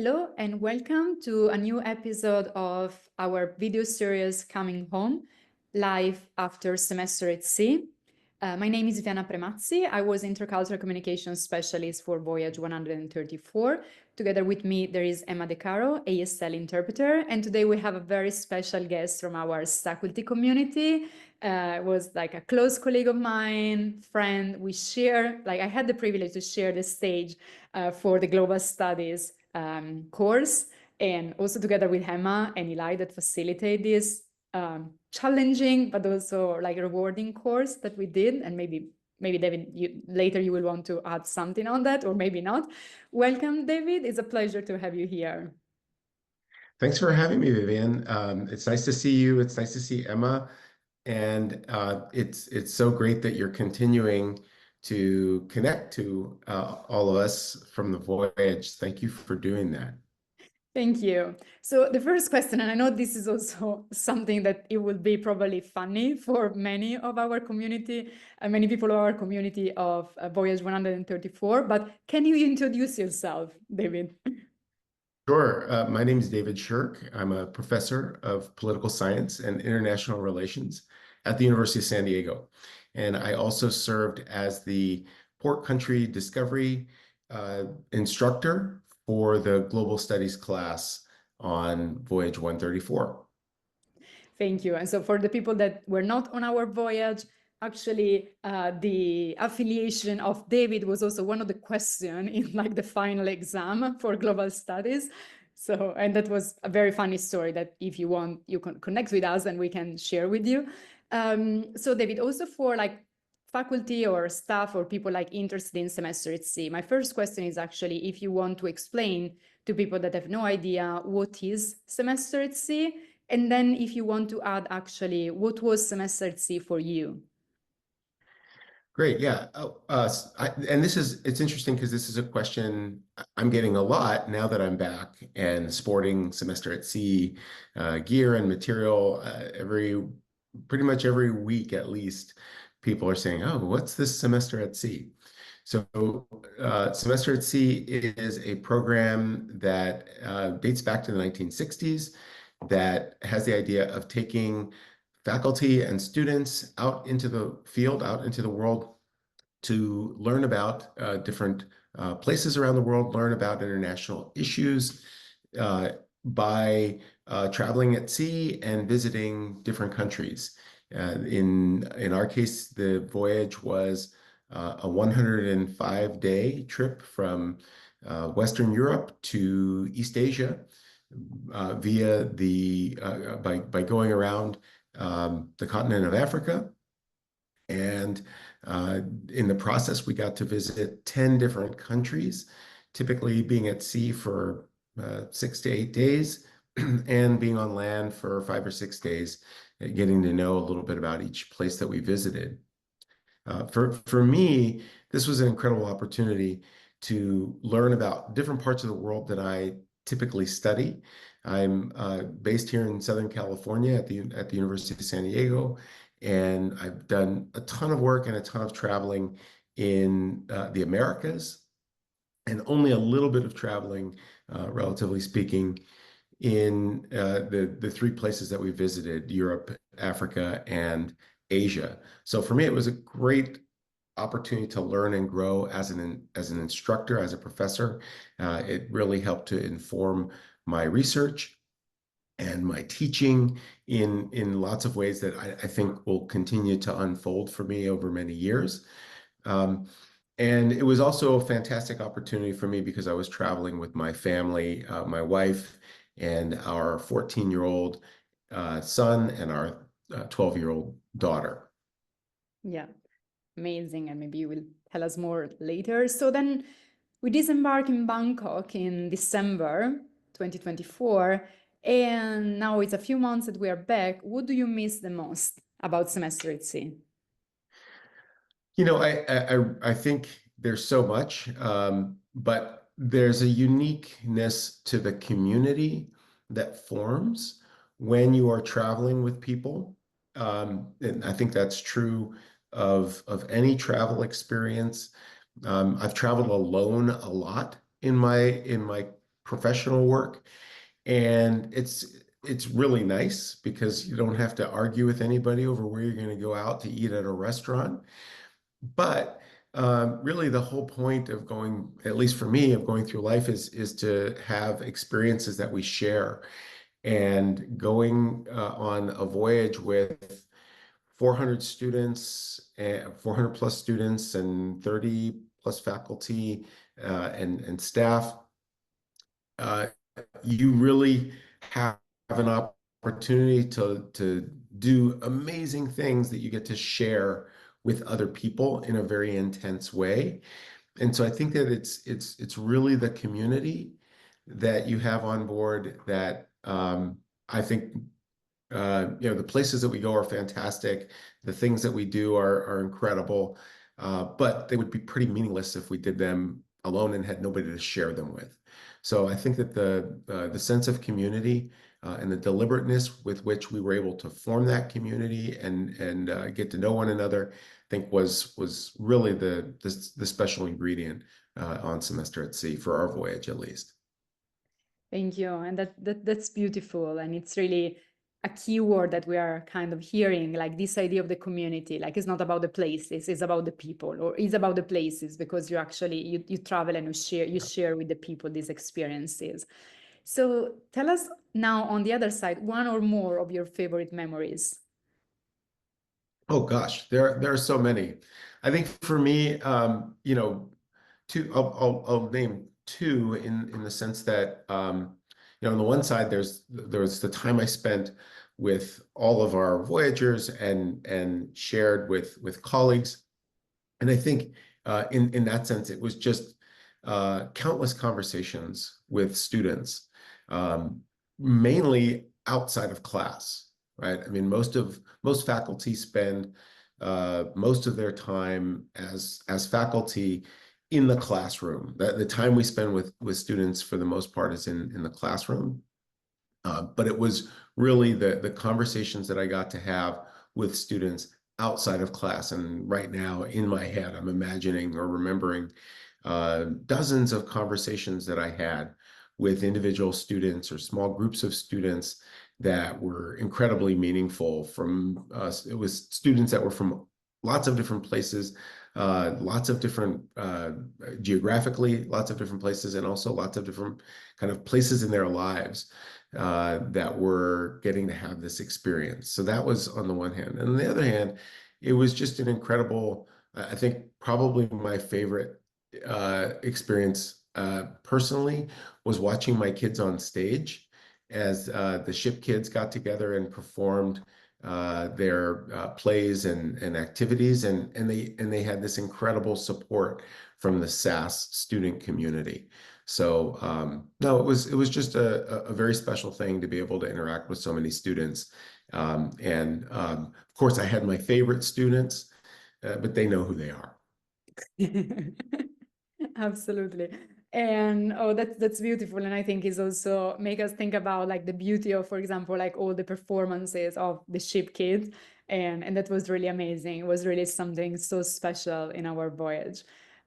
Hello and welcome to a new episode of our video series Coming Home, live after semester at sea. My name is Viviana Premazzi. I was Intercultural Communications Specialist for Voyage 134. Together with me, there is Emma DeCaro, ASL Interpreter. And today we have a very special guest from our faculty community. Was like a close colleague of mine, friend. We share, I had the privilege to share the stage for the Global Studies course, and also together with Emma and Eli that facilitate this challenging but also rewarding course that we did. And maybe David, later you will want to add something on that, or maybe not. Welcome, David. It's a pleasure to have you here. Thanks for having me, Vivian. It's nice to see you. It's nice to see Emma. And it's so great that you're continuing to connect to all of us from the Voyage. Thank you for doing that. Thank you. So the first question, and I know this is also something that it will be probably funny for many of our community, many people of our community of Voyage 134, but can you introduce yourself, David? Sure. My name is David Shirk. I'm a professor of political science and international relations at the University of San Diego. And I also served as the port country discovery instructor for the global studies class on Voyage 134. Thank you. And so for the people that were not on our voyage, actually, the affiliation of David was also one of the questions in the final exam for global studies. So, and that was a very funny story that if you want, you can connect with us and we can share with you. So David, also for faculty or staff or people interested in semester at sea, my first question is actually if you want to explain to people that have no idea what is semester at sea, and then if you want to add actually what was semester at sea for you. Great, yeah. And it's interesting because this is a question I'm getting a lot now that I'm back and sporting semester at sea gear and material pretty much every week at least. People are saying, oh, what's this semester at sea? So semester at sea is a program that dates back to the 1960s that has the idea of taking faculty and students out into the field, out into the world to learn about different places around the world, learn about international issues by traveling at sea and visiting different countries. In our case, the voyage was a 105-day trip from Western Europe to East Asia via by going around the continent of Africa. And in the process, we got to visit 10 different countries, typically being at sea for 6 to 8 days and being on land for 5 or 6 days, getting to know a little bit about each place that we visited. For me, this was an incredible opportunity to learn about different parts of the world that I typically study. I'm based here in Southern California at the University of San Diego, and I've done a ton of work and a ton of traveling in the Americas, and only a little bit of traveling, relatively speaking, in the 3 places that we visited: Europe, Africa, and Asia. So for me, it was a great opportunity to learn and grow as an instructor, as a professor. It really helped to inform my research and my teaching in lots of ways that I think will continue to unfold for me over many years. And it was also a fantastic opportunity for me because I was traveling with my family, my wife, and our 14-year-old son and our 12-year-old daughter. Yeah, amazing. And maybe you will tell us more later. So then we disembarked in Bangkok in December 2024. And now it's a few months that we are back. What do you miss the most about semester at sea? You know, I think there's so much, but there's a uniqueness to the community that forms when you are traveling with people. And I think that's true of any travel experience. I've traveled alone a lot in my professional work. And it's really nice because you don't have to argue with anybody over where you're going to go out to eat at a restaurant. But really, the whole point of going, at least for me, of going through life is to have experiences that we share. And going on a voyage with 400 students, 400 plus students, and 30 plus faculty and staff, you really have an opportunity to do amazing things that you get to share with other people in a very intense way. And so I think that it's really the community that you have on board that I think the places that we go are fantastic. The things that we do are incredible, but they would be pretty meaningless if we did them alone and had nobody to share them with. So I think that the sense of community and the deliberateness with which we were able to form that community and get to know one another, I think was really the special ingredient on Semester at Sea for our voyage, at least. Thank you. And that's beautiful. And it's really a key word that we are kind of hearing, like this idea of the community. Like it's not about the places, it's about the people, or it's about the places because you actually you travel and you share with the people these experiences. So tell us now on the other side, one or more of your favorite memories. Oh gosh, there are so many. I think for me, two. I'll name two in the sense that on the one side, there's the time I spent with all of our voyagers and shared with colleagues, and I think in that sense, it was just countless conversations with students, mainly outside of class, right? I mean, most faculty spend most of their time as faculty in the classroom. The time we spend with students for the most part is in the classroom. But it was really the conversations that I got to have with students outside of class. And right now in my head, I'm imagining or remembering dozens of conversations that I had with individual students or small groups of students that were incredibly meaningful from us. It was students that were from lots of different places, lots of different geographically, lots of different places, and also lots of different kind of places in their lives that were getting to have this experience. So that was on the one hand. And on the other hand, it was just an incredible, I think probably my favorite experience personally was watching my kids on stage as the ship kids got together and performed their plays and activities, and they had this incredible support from the SAS student community. So no, it was just a very special thing to be able to interact with so many students. Of course, I had my favorite students, but they know who they are. Absolutely. And oh, that's beautiful. And I think is also make us think about like the beauty of, for example, like all the performances of the ship kids. And that was really amazing. It was really something so special in our voyage.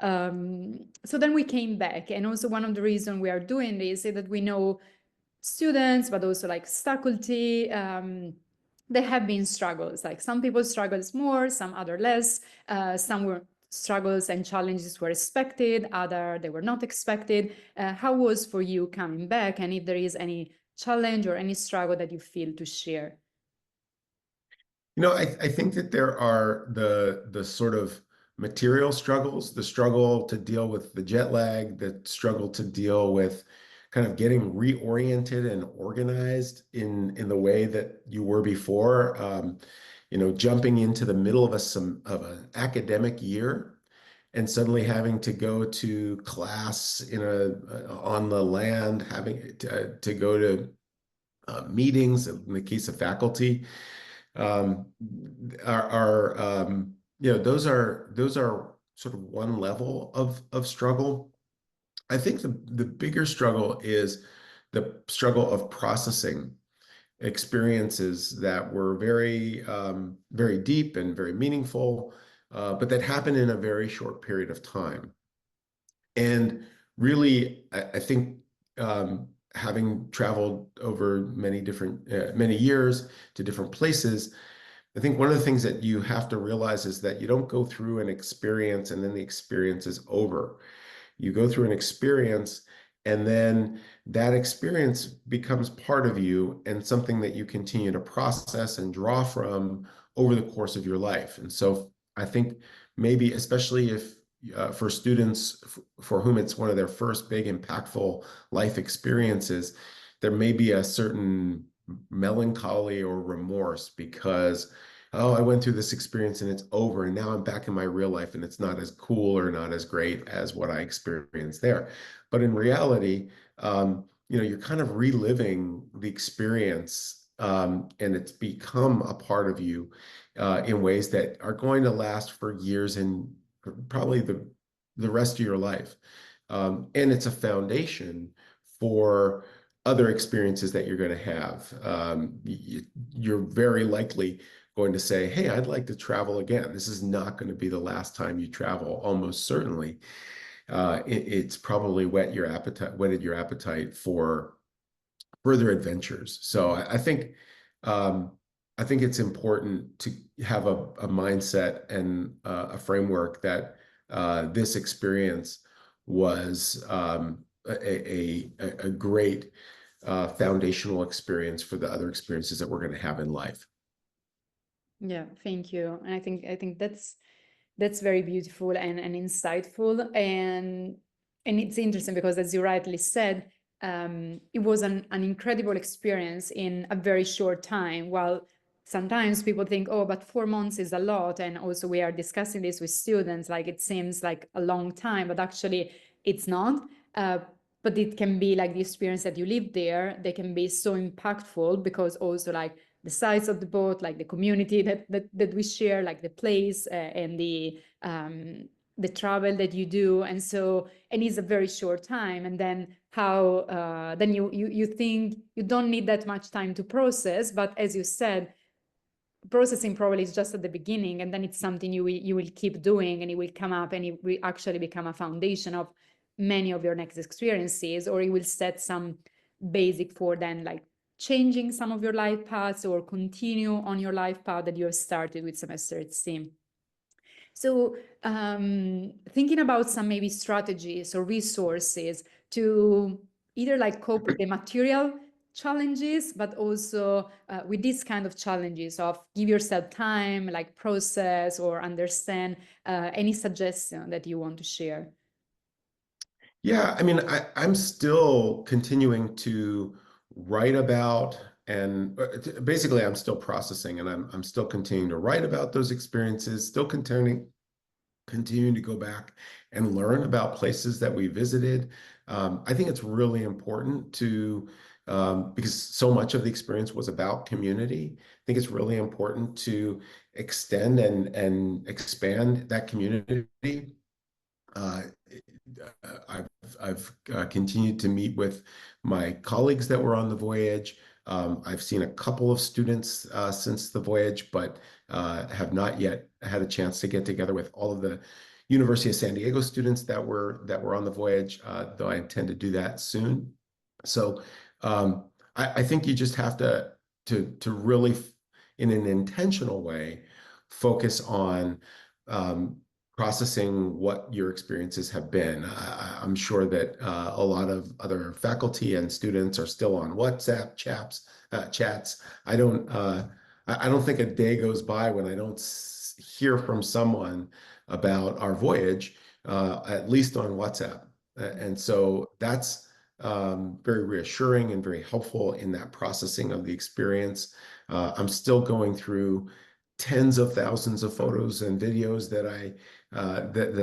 So then we came back. And also one of the reasons we are doing this is that we know students, but also like faculty, there have been struggles. Like some people struggles more, some other less. Some were struggles and challenges were expected, other they were not expected. How was for you coming back? And if there is any challenge or any struggle that you feel to share? I think that there are the sort of material struggles, the struggle to deal with the jet lag, the struggle to deal with kind of getting reoriented and organized in the way that you were before. Jumping into the middle of an academic year and suddenly having to go to class on the land, having to go to meetings in the case of faculty um, those are sort of one level of struggle. I think the bigger struggle is the struggle of processing experiences that were very deep and very meaningful, but that happened in a very short period of time. And really, I think having traveled over many years to different places, I think one of the things that you have to realize is that you don't go through an experience and then the experience is over. You go through an experience, and then that experience becomes part of you and something that you continue to process and draw from over the course of your life. And so I think maybe, especially if for students for whom it's one of their first big impactful life experiences, there may be a certain melancholy or remorse because, oh, I went through this experience and it's over, and now I'm back in my real life and it's not as cool or not as great as what I experienced there. But in reality, you're kind of reliving the experience, and it's become a part of you in ways that are going to last for years and probably the rest of your life. And it's a foundation for other experiences that you're going to have. You're very likely going to say, hey, I'd like to travel again. This is not going to be the last time you travel, almost certainly. It's probably whetted your appetite for further adventures. So I think it's important to have a mindset and a framework that this experience was a great foundational experience for the other experiences that we're going to have in life. Yeah, thank you. And I think that's very beautiful and insightful. And it's interesting because, as you rightly said, it was an incredible experience in a very short time. While sometimes people think, oh, but 4 months is a lot. And also we are discussing this with students, like it seems like a long time, but actually it's not. But it can be like the experience that you live there. They can be so impactful because also like the size of the boat, like the community that we share, like the place and the travel that you do. And so, and it's a very short time. And then how, then you think you don't need that much time to process. But as you said, processing probably is just at the beginning, and then it's something you will keep doing, and it will come up and it will actually become a foundation of many of your next experiences, or it will set some basic for then like changing some of your life paths or continue on your life path that you have started with semester at sea. So thinking about some maybe strategies or resources to either like cope with the material challenges, but also with these kind of challenges of give yourself time, like process or understand, any suggestion that you want to share? Yeah, I mean, I'm still continuing to write about, and basically I'm still processing, and I'm still continuing to write about those experiences, still continuing to go back and learn about places that we visited. I think it's really important to, because so much of the experience was about community. I think it's really important to extend and expand that community. I've continued to meet with my colleagues that were on the voyage. I've seen a couple of students since the voyage, but have not yet had a chance to get together with all of the University of San Diego students that were on the voyage, though I intend to do that soon. So I think you just have to really, in an intentional way, focus on processing what your experiences have been. I'm sure that a lot of other faculty and students are still on WhatsApp chats. I don't think a day goes by when I don't hear from someone about our voyage, at least on WhatsApp. And so that's very reassuring and very helpful in that processing of the experience. I'm still going through tens of thousands of photos and videos that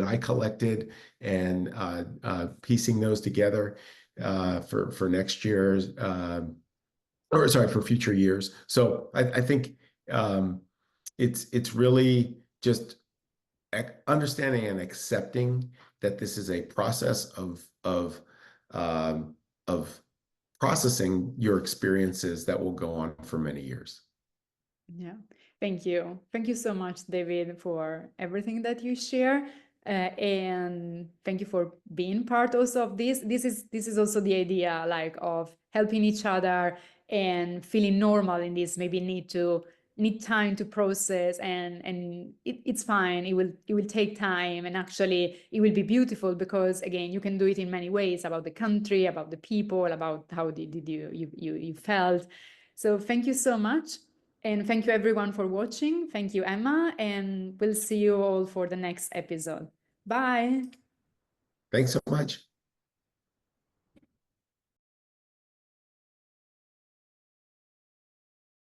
I collected, and piecing those together for next year's, or sorry, for future years. So I think it's really just understanding and accepting that this is a process of processing your experiences that will go on for many years. Yeah, thank you. Thank you so much, David, for everything that you share. And thank you for being part also of this. This is also the idea, like, of helping each other and feeling normal in this. Maybe need time to process, and it's fine. It will take time, and actually it will be beautiful, because again, you can do it in many ways, about the country, about the people, about how did you felt. So thank you so much. And thank you everyone for watching. Thank you, Emma, and we'll see you all for the next episode. Bye. Thanks so much.